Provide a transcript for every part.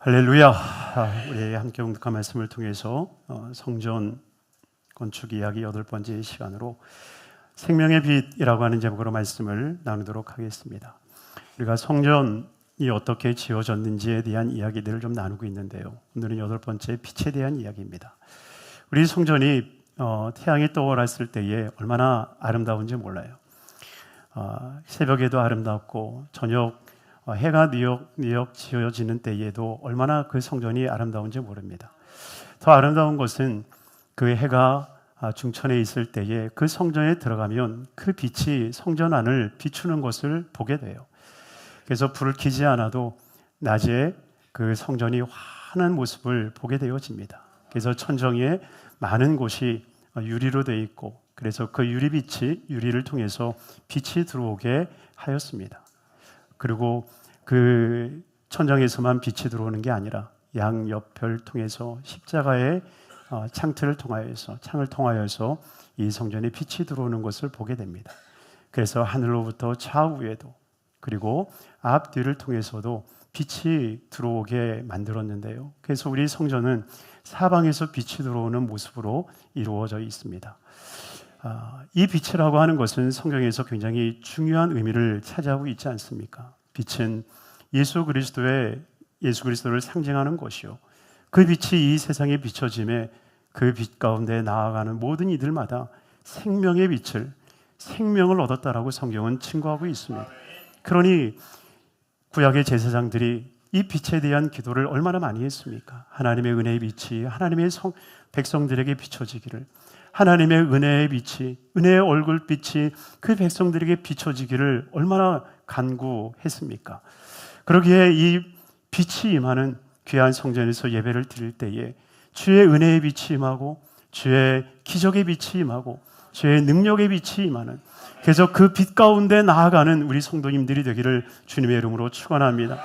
할렐루야. 우리 함께 공독한 말씀을 통해서 성전 건축 이야기 8번째 시간으로 생명의 빛이라고 하는 제목으로 말씀을 나누도록 하겠습니다. 우리가 성전이 어떻게 지어졌는지에 대한 이야기들을 좀 나누고 있는데요, 오늘은 8번째 빛에 대한 이야기입니다. 우리 성전이 태양이 떠올랐을 때에 얼마나 아름다운지 몰라요. 새벽에도 아름답고 저녁 해가 뉘역 지어지는 때에도 얼마나 그 성전이 아름다운지 모릅니다. 더 아름다운 것은 그 해가 중천에 있을 때에 그 성전에 들어가면 그 빛이 성전 안을 비추는 것을 보게 돼요. 그래서 불을 켜지 않아도 낮에 그 성전이 환한 모습을 보게 되어집니다. 그래서 천정에 많은 곳이 유리로 되어 있고, 그래서 그 유리빛이 유리를 통해서 빛이 들어오게 하였습니다. 그리고 그 천정에서만 빛이 들어오는 게 아니라 양옆을 통해서 십자가의 창을 통하여서 이 성전에 빛이 들어오는 것을 보게 됩니다. 그래서 하늘로부터 좌우에도 그리고 앞뒤를 통해서도 빛이 들어오게 만들었는데요, 그래서 우리 성전은 사방에서 빛이 들어오는 모습으로 이루어져 있습니다. 이 빛이라고 하는 것은 성경에서 굉장히 중요한 의미를 차지하고 있지 않습니까? 빛은 예수 그리스도를 상징하는 것이요, 그 빛이 이 세상에 비춰짐에 그 빛 가운데 나아가는 모든 이들마다 생명을 얻었다라고 성경은 증거하고 있습니다. 그러니 구약의 제사장들이 이 빛에 대한 기도를 얼마나 많이 했습니까? 하나님의 은혜의 빛이 하나님의 백성들에게 비춰지기를, 하나님의 은혜의 빛이, 은혜의 얼굴빛이 그 백성들에게 비춰지기를 얼마나 간구했습니까? 그러기에 이 빛이 임하는 귀한 성전에서 예배를 드릴 때에 주의 은혜의 빛이 임하고 주의 기적의 빛이 임하고 주의 능력의 빛이 임하는, 그래서 그 빛 가운데 나아가는 우리 성도님들이 되기를 주님의 이름으로 축원합니다.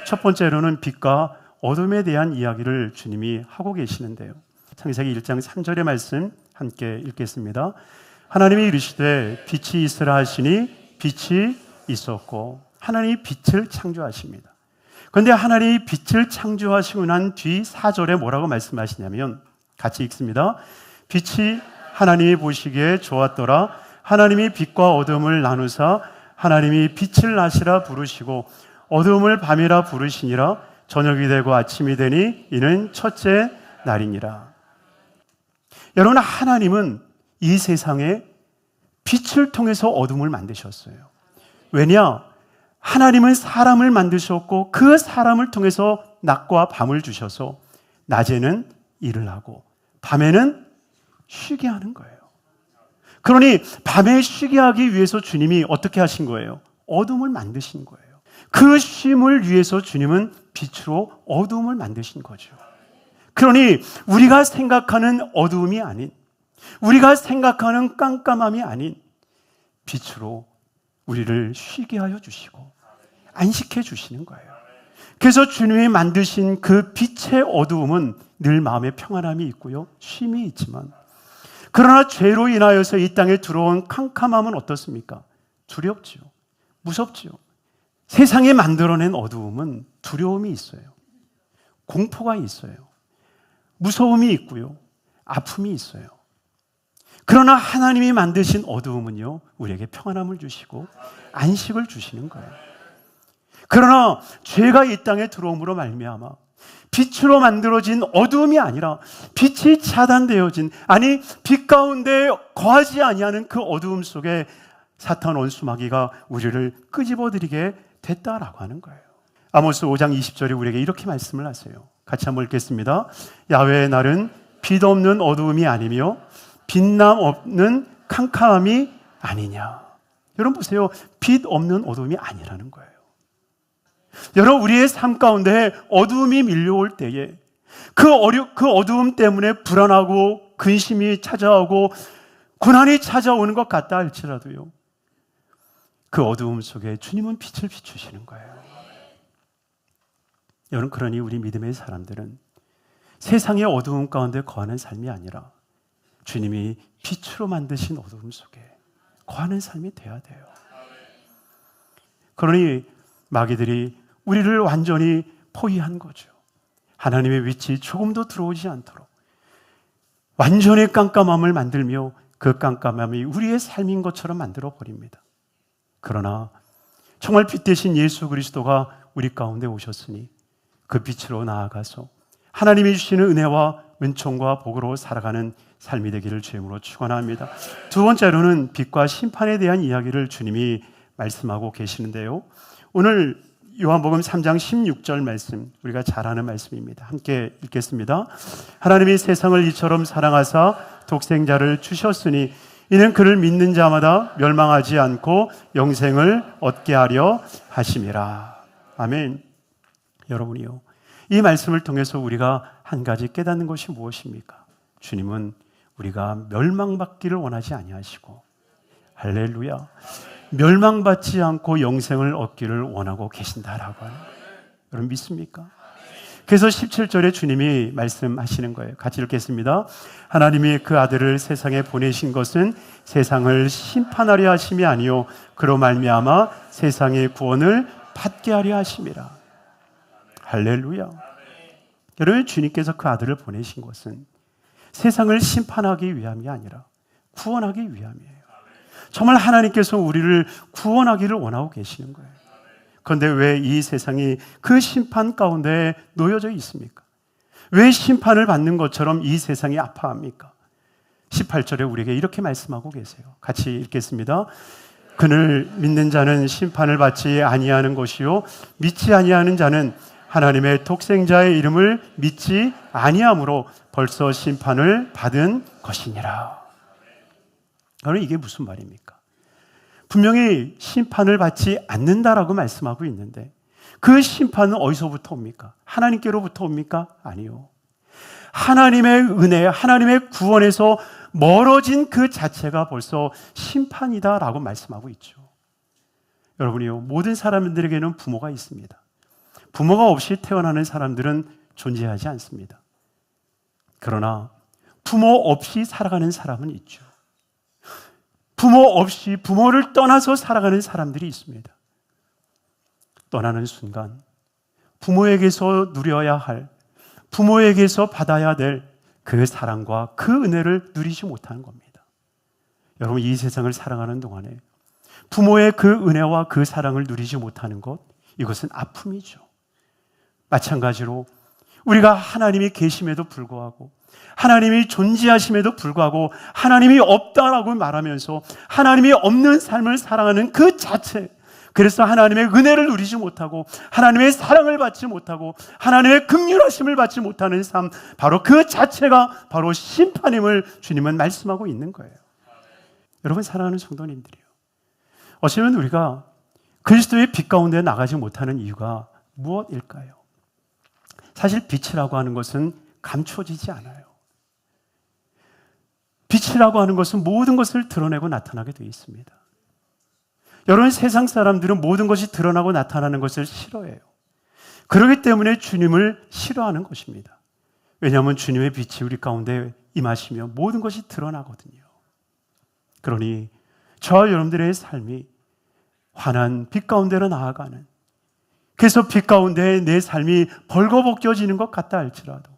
첫 번째로는 빛과 어둠에 대한 이야기를 주님이 하고 계시는데요, 창세기 1장 3절의 말씀 함께 읽겠습니다. 하나님이 이르시되 빛이 있으라 하시니 빛이 있었고, 하나님이 빛을 창조하십니다. 그런데 하나님이 빛을 창조하시고 난 뒤 4절에 뭐라고 말씀하시냐면, 같이 읽습니다. 빛이 하나님이 보시기에 좋았더라. 하나님이 빛과 어둠을 나누사 하나님이 빛을 낮이라 부르시고 어둠을 밤이라 부르시니라. 저녁이 되고 아침이 되니 이는 첫째 날이니라. 여러분, 하나님은 이 세상에 빛을 통해서 어둠을 만드셨어요. 왜냐? 하나님은 사람을 만드셨고 그 사람을 통해서 낮과 밤을 주셔서 낮에는 일을 하고 밤에는 쉬게 하는 거예요. 그러니 밤에 쉬게 하기 위해서 주님이 어떻게 하신 거예요? 어둠을 만드신 거예요. 그 쉼을 위해서 주님은 빛으로 어둠을 만드신 거죠. 그러니 우리가 생각하는 어두움이 아닌, 우리가 생각하는 깜깜함이 아닌 빛으로 우리를 쉬게 하여 주시고 안식해 주시는 거예요. 그래서 주님이 만드신 그 빛의 어두움은 늘 마음에 평안함이 있고요, 쉼이 있지만, 그러나 죄로 인하여서 이 땅에 들어온 캄캄함은 어떻습니까? 두렵지요, 무섭지요. 세상에 만들어낸 어두움은 두려움이 있어요, 공포가 있어요, 무서움이 있고요, 아픔이 있어요. 그러나 하나님이 만드신 어두움은요, 우리에게 평안함을 주시고 안식을 주시는 거예요. 그러나 죄가 이 땅에 들어옴으로 말미암아 빛으로 만들어진 어두움이 아니라 빛이 차단되어진, 아니 빛 가운데 거하지 아니하는 그 어두움 속에 사탄 원수마귀가 우리를 끄집어들이게 됐다라고 하는 거예요. 아모스 5장 20절에 우리에게 이렇게 말씀을 하세요. 같이 한번 읽겠습니다. 야훼의 날은 빛 없는 어두움이 아니며 빛남 없는 캄캄함이 아니냐. 여러분 보세요, 빛 없는 어두움이 아니라는 거예요. 여러분, 우리의 삶 가운데 어두움이 밀려올 때에 그 어두움 때문에 불안하고 근심이 찾아오고 고난이 찾아오는 것 같다 할지라도요, 그 어두움 속에 주님은 빛을 비추시는 거예요. 여러분, 그러니 우리 믿음의 사람들은 세상의 어두움 가운데 거하는 삶이 아니라 주님이 빛으로 만드신 어두움 속에 거하는 삶이 돼야 돼요. 그러니 마귀들이 우리를 완전히 포위한 거죠. 하나님의 빛이 조금도 들어오지 않도록 완전히 깜깜함을 만들며 그 깜깜함이 우리의 삶인 것처럼 만들어 버립니다. 그러나 정말 빛 대신 예수 그리스도가 우리 가운데 오셨으니 그 빛으로 나아가서 하나님이 주시는 은혜와 은총과 복으로 살아가는 삶이 되기를 주님으로 축원합니다. 두 번째로는 빛과 심판에 대한 이야기를 주님이 말씀하고 계시는데요. 오늘 요한복음 3장 16절 말씀, 우리가 잘 아는 말씀입니다. 함께 읽겠습니다. 하나님이 세상을 이처럼 사랑하사 독생자를 주셨으니 이는 그를 믿는 자마다 멸망하지 않고 영생을 얻게 하려 하심이라. 아멘. 여러분이요, 이 말씀을 통해서 우리가 한 가지 깨닫는 것이 무엇입니까? 주님은 우리가 멸망받기를 원하지 아니하시고, 할렐루야, 멸망받지 않고 영생을 얻기를 원하고 계신다라고 하는, 여러분 믿습니까? 그래서 17절에 주님이 말씀하시는 거예요. 같이 읽겠습니다. 하나님이 그 아들을 세상에 보내신 것은 세상을 심판하려 하심이 아니요 그로 말미암아 세상의 구원을 받게 하려 하심이라. 할렐루야. 여러분, 주님께서 그 아들을 보내신 것은 세상을 심판하기 위함이 아니라 구원하기 위함이에요. 정말 하나님께서 우리를 구원하기를 원하고 계시는 거예요. 그런데 왜 이 세상이 그 심판 가운데 놓여져 있습니까? 왜 심판을 받는 것처럼 이 세상이 아파합니까? 18절에 우리에게 이렇게 말씀하고 계세요. 같이 읽겠습니다. 그를 믿는 자는 심판을 받지 아니하는 것이요 믿지 아니하는 자는 하나님의 독생자의 이름을 믿지 아니함으로 벌써 심판을 받은 것이니라. 여러분, 이게 무슨 말입니까? 분명히 심판을 받지 않는다라고 말씀하고 있는데 그 심판은 어디서부터 옵니까? 하나님께로부터 옵니까? 아니요. 하나님의 은혜, 하나님의 구원에서 멀어진 그 자체가 벌써 심판이다라고 말씀하고 있죠. 여러분이요, 모든 사람들에게는 부모가 있습니다. 부모가 없이 태어나는 사람들은 존재하지 않습니다. 그러나 부모 없이 살아가는 사람은 있죠. 부모 없이 부모를 떠나서 살아가는 사람들이 있습니다. 떠나는 순간 부모에게서 누려야 할, 부모에게서 받아야 될 그 사랑과 그 은혜를 누리지 못하는 겁니다. 여러분, 이 세상을 살아가는 동안에 부모의 그 은혜와 그 사랑을 누리지 못하는 것, 이것은 아픔이죠. 마찬가지로 우리가 하나님이 계심에도 불구하고, 하나님이 존재하심에도 불구하고 하나님이 없다라고 말하면서 하나님이 없는 삶을 살아가는 그 자체, 그래서 하나님의 은혜를 누리지 못하고 하나님의 사랑을 받지 못하고 하나님의 긍휼하심을 받지 못하는 삶, 바로 그 자체가 바로 심판임을 주님은 말씀하고 있는 거예요. 여러분, 사랑하는 성도님들이요, 어쩌면 우리가 그리스도의 빛 가운데 나가지 못하는 이유가 무엇일까요? 사실 빛이라고 하는 것은 감춰지지 않아요. 빛이라고 하는 것은 모든 것을 드러내고 나타나게 되어 있습니다. 여러분, 세상 사람들은 모든 것이 드러나고 나타나는 것을 싫어해요. 그렇기 때문에 주님을 싫어하는 것입니다. 왜냐하면 주님의 빛이 우리 가운데 임하시며 모든 것이 드러나거든요. 그러니 저와 여러분들의 삶이 환한 빛 가운데로 나아가는, 그래서 빛 가운데 내 삶이 벌거벗겨지는 것 같다 할지라도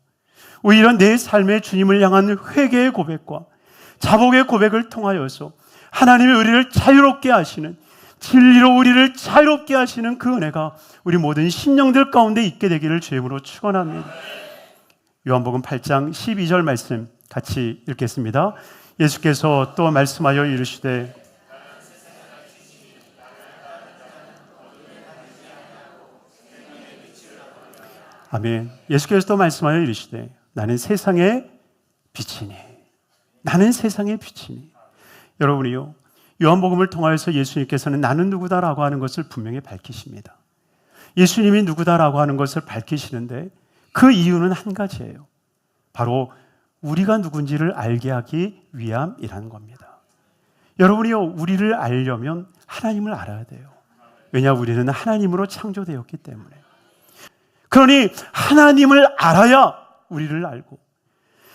오히려 내 삶의 주님을 향한 회개의 고백과 자복의 고백을 통하여서 하나님의 우리를 자유롭게 하시는, 진리로 우리를 자유롭게 하시는 그 은혜가 우리 모든 심령들 가운데 있게 되기를 주님으로 축원합니다. 요한복음 8장 12절 말씀 같이 읽겠습니다. 예수께서 또 말씀하여 이르시되 아멘. 예수께서 또 말씀하여 이르시되 나는 세상의 빛이니, 나는 세상의 빛이니. 여러분이요, 요한복음을 통하여서 예수님께서는 나는 누구다라고 하는 것을 분명히 밝히십니다. 예수님이 누구다라고 하는 것을 밝히시는데 그 이유는 한 가지예요. 바로 우리가 누군지를 알게 하기 위함이라는 겁니다. 여러분이요, 우리를 알려면 하나님을 알아야 돼요. 왜냐, 우리는 하나님으로 창조되었기 때문에. 그러니 하나님을 알아야 우리를 알고,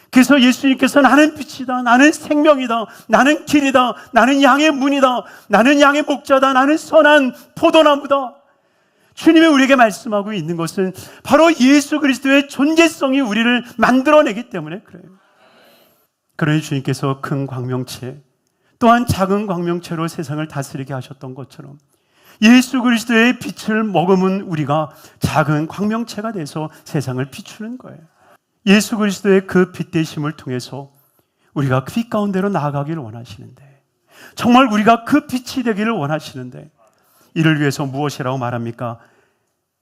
그래서 예수님께서 나는 빛이다, 나는 생명이다, 나는 길이다, 나는 양의 문이다, 나는 양의 목자다, 나는 선한 포도나무다. 주님이 우리에게 말씀하고 있는 것은 바로 예수 그리스도의 존재성이 우리를 만들어내기 때문에 그래요. 그러니 주님께서 큰 광명체 또한 작은 광명체로 세상을 다스리게 하셨던 것처럼 예수 그리스도의 빛을 머금은 우리가 작은 광명체가 돼서 세상을 비추는 거예요. 예수 그리스도의 그 빛 되심을 통해서 우리가 빛 가운데로 나아가기를 원하시는데, 정말 우리가 그 빛이 되기를 원하시는데, 이를 위해서 무엇이라고 말합니까?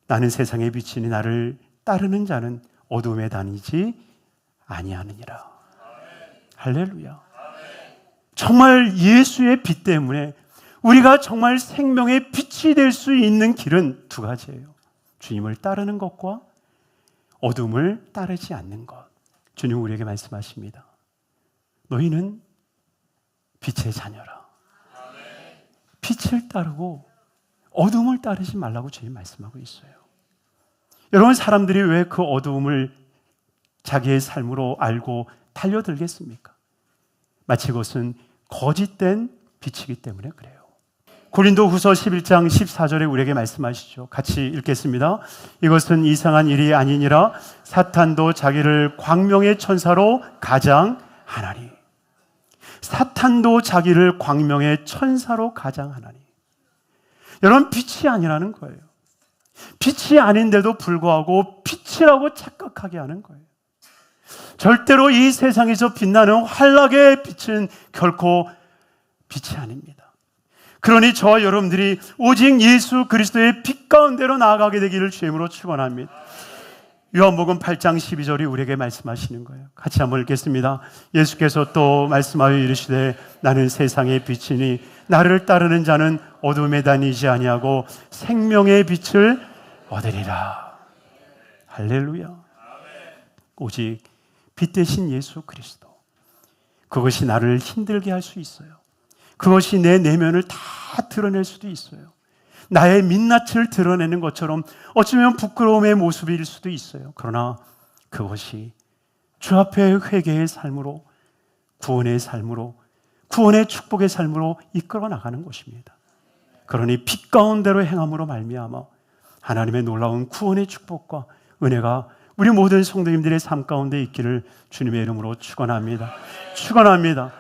나는 세상의 빛이니 나를 따르는 자는 어둠에 다니지 아니하느니라. 할렐루야. 정말 예수의 빛 때문에 우리가 정말 생명의 빛이 될 수 있는 길은 두 가지예요. 주님을 따르는 것과 어둠을 따르지 않는 것. 주님 우리에게 말씀하십니다. 너희는 빛의 자녀라. 빛을 따르고 어둠을 따르지 말라고 주님 말씀하고 있어요. 여러분, 사람들이 왜 그 어두움을 자기의 삶으로 알고 달려들겠습니까? 마치 그것은 거짓된 빛이기 때문에 그래요. 고린도후서 11장 14절에 우리에게 말씀하시죠. 같이 읽겠습니다. 이것은 이상한 일이 아니니라 사탄도 자기를 광명의 천사로 가장하나니. 사탄도 자기를 광명의 천사로 가장하나니. 여러분, 빛이 아니라는 거예요. 빛이 아닌데도 불구하고 빛이라고 착각하게 하는 거예요. 절대로 이 세상에서 빛나는 환락의 빛은 결코 빛이 아닙니다. 그러니 저와 여러분들이 오직 예수 그리스도의 빛 가운데로 나아가게 되기를 주님으로 축원합니다. 요한복음 8장 12절이 우리에게 말씀하시는 거예요. 같이 한번 읽겠습니다. 예수께서 또 말씀하여 이르시되 나는 세상의 빛이니 나를 따르는 자는 어둠에 다니지 아니하고 생명의 빛을 얻으리라. 할렐루야. 오직 빛 대신 예수 그리스도, 그것이 나를 힘들게 할 수 있어요. 그것이 내 내면을 다 드러낼 수도 있어요. 나의 민낯을 드러내는 것처럼 어쩌면 부끄러움의 모습일 수도 있어요. 그러나 그것이 주 앞에 회개의 삶으로, 구원의 삶으로, 구원의 축복의 삶으로 이끌어 나가는 것입니다. 그러니 빛 가운데로 행함으로 말미암아 하나님의 놀라운 구원의 축복과 은혜가 우리 모든 성도님들의 삶 가운데 있기를 주님의 이름으로 축원합니다. 축원합니다.